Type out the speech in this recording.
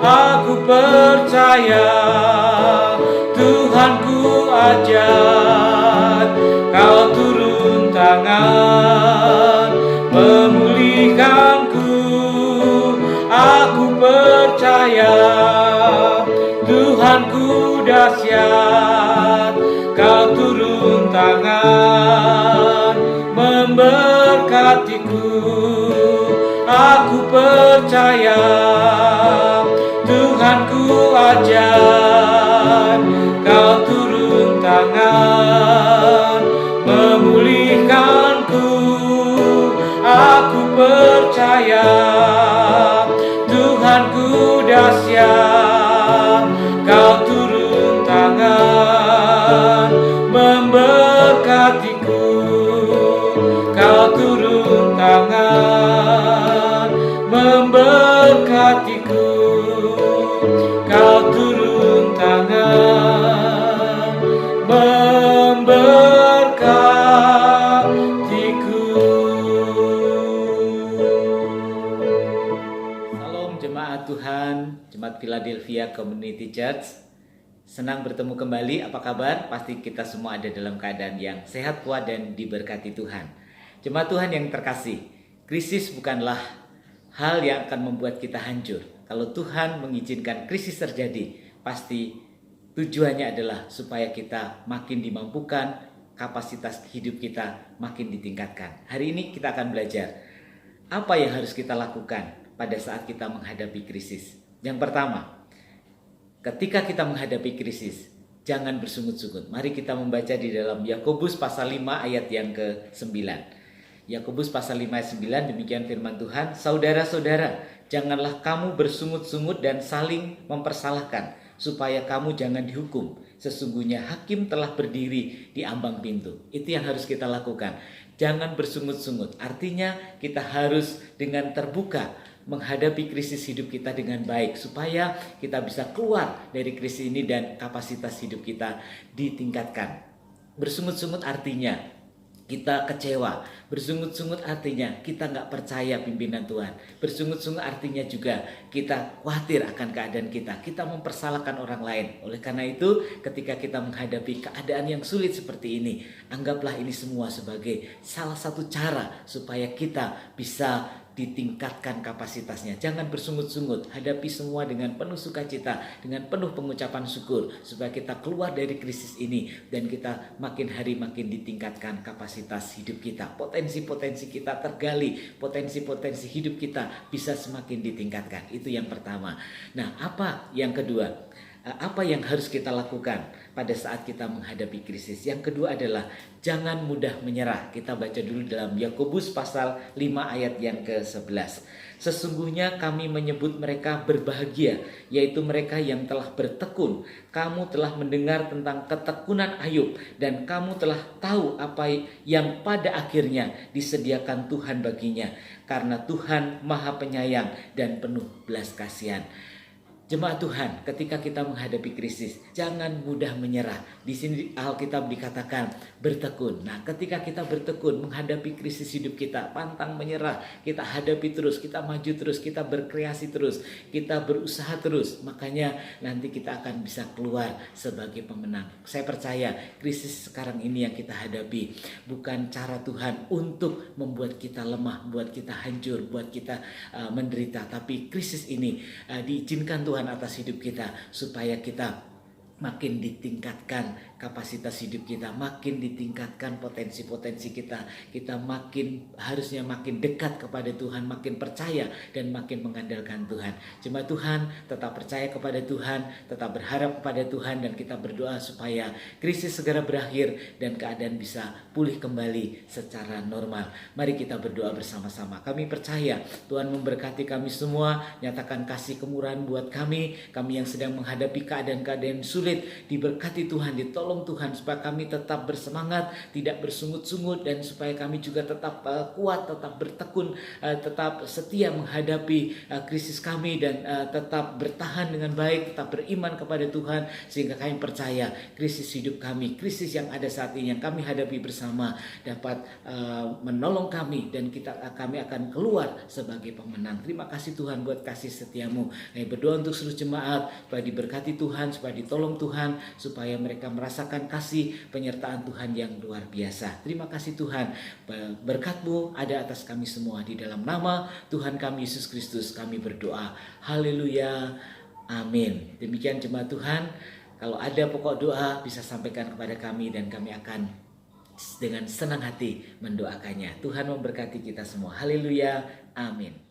Aku percaya Tuhanku ajak Kau turun tangan memulihkanku. Aku percaya Tuhanku dahsyat, Kau turun tangan memberkatiku. Aku percaya Tuhanku ajar, Kau turun tangan memulihkanku. Aku percaya Tuhanku dahsyat, Kau turun tangan memberkatiku. Kau turun tangan memberkatiku. Kau turun tangan memberkatiku. Salam jemaat Tuhan, Jemaat Philadelphia Community Church. Senang bertemu kembali, apa kabar? Pasti kita semua ada dalam keadaan yang sehat, kuat, dan diberkati Tuhan. Jemaat Tuhan yang terkasih, krisis bukanlah hal yang akan membuat kita hancur. Kalau Tuhan mengizinkan krisis terjadi, pasti tujuannya adalah supaya kita makin dimampukan, kapasitas hidup kita makin ditingkatkan. Hari ini kita akan belajar apa yang harus kita lakukan pada saat kita menghadapi krisis. Yang pertama, ketika kita menghadapi krisis, jangan bersungut-sungut. Mari kita membaca di dalam Yakobus pasal 5 ayat yang ke-9. Yakobus pasal 5 ayat 9, demikian firman Tuhan. Saudara-saudara, janganlah kamu bersungut-sungut dan saling mempersalahkan, supaya kamu jangan dihukum. Sesungguhnya hakim telah berdiri di ambang pintu. Itu yang harus kita lakukan. Jangan bersungut-sungut. Artinya kita harus dengan terbuka menghadapi krisis hidup kita dengan baik, supaya kita bisa keluar dari krisis ini dan kapasitas hidup kita ditingkatkan. Bersungut-sungut artinya kita kecewa. Bersungut-sungut artinya kita nggak percaya pimpinan Tuhan. Bersungut-sungut artinya juga kita khawatir akan keadaan kita. Kita mempersalahkan orang lain. Oleh karena itu, ketika kita menghadapi keadaan yang sulit seperti ini, anggaplah ini semua sebagai salah satu cara supaya kita bisa ditingkatkan kapasitasnya. Jangan bersungut-sungut, hadapi semua dengan penuh sukacita, dengan penuh pengucapan syukur, supaya kita keluar dari krisis ini dan kita makin hari makin ditingkatkan kapasitas hidup kita. Potensi-potensi kita tergali, potensi-potensi hidup kita bisa semakin ditingkatkan. Itu yang pertama. Nah, apa yang kedua? Apa yang harus kita lakukan pada saat kita menghadapi krisis? Yang kedua adalah jangan mudah menyerah. Kita baca dulu dalam Yakobus pasal 5 ayat yang ke-11. Sesungguhnya kami menyebut mereka berbahagia, yaitu mereka yang telah bertekun. Kamu telah mendengar tentang ketekunan Ayub, dan kamu telah tahu apa yang pada akhirnya disediakan Tuhan baginya, karena Tuhan Maha Penyayang dan penuh belas kasihan. Jemaat Tuhan, ketika kita menghadapi krisis, jangan mudah menyerah. Di sini Alkitab dikatakan bertekun. Nah, ketika kita bertekun menghadapi krisis hidup kita, pantang menyerah, kita hadapi terus, kita maju terus, kita berkreasi terus, kita berusaha terus, makanya nanti kita akan bisa keluar sebagai pemenang. Saya percaya krisis sekarang ini yang kita hadapi bukan cara Tuhan untuk membuat kita lemah, buat kita hancur, buat kita menderita, tapi krisis ini diizinkan Tuhan atas hidup kita supaya kita makin ditingkatkan kapasitas hidup kita, makin ditingkatkan potensi-potensi kita. Kita harusnya makin dekat kepada Tuhan, makin percaya dan makin mengandalkan Tuhan. Jemaat Tuhan, tetap percaya kepada Tuhan, tetap berharap kepada Tuhan, dan kita berdoa supaya krisis segera berakhir dan keadaan bisa pulih kembali secara normal. Mari kita berdoa bersama-sama. Kami percaya Tuhan memberkati kami semua, nyatakan kasih kemurahan buat kami yang sedang menghadapi keadaan-keadaan sulit. Diberkati Tuhan, ditolong tolong Tuhan supaya kami tetap bersemangat, tidak bersungut-sungut, dan supaya kami juga tetap kuat, tetap bertekun, tetap setia menghadapi krisis kami, dan tetap bertahan dengan baik, tetap beriman kepada Tuhan, sehingga kami percaya krisis hidup kami, krisis yang ada saat ini yang kami hadapi bersama dapat menolong kami, dan kami akan keluar sebagai pemenang. Terima kasih Tuhan buat kasih setiamu. Berdoa untuk seluruh jemaat supaya diberkati Tuhan, supaya ditolong Tuhan, supaya mereka merasakan kasih penyertaan Tuhan yang luar biasa. Terima kasih Tuhan, berkat-Mu ada atas kami semua. Di dalam nama Tuhan kami Yesus Kristus kami berdoa. Haleluya, amin. Demikian jemaat Tuhan, kalau ada pokok doa bisa sampaikan kepada kami, dan kami akan dengan senang hati mendoakannya. Tuhan memberkati kita semua. Haleluya, amin.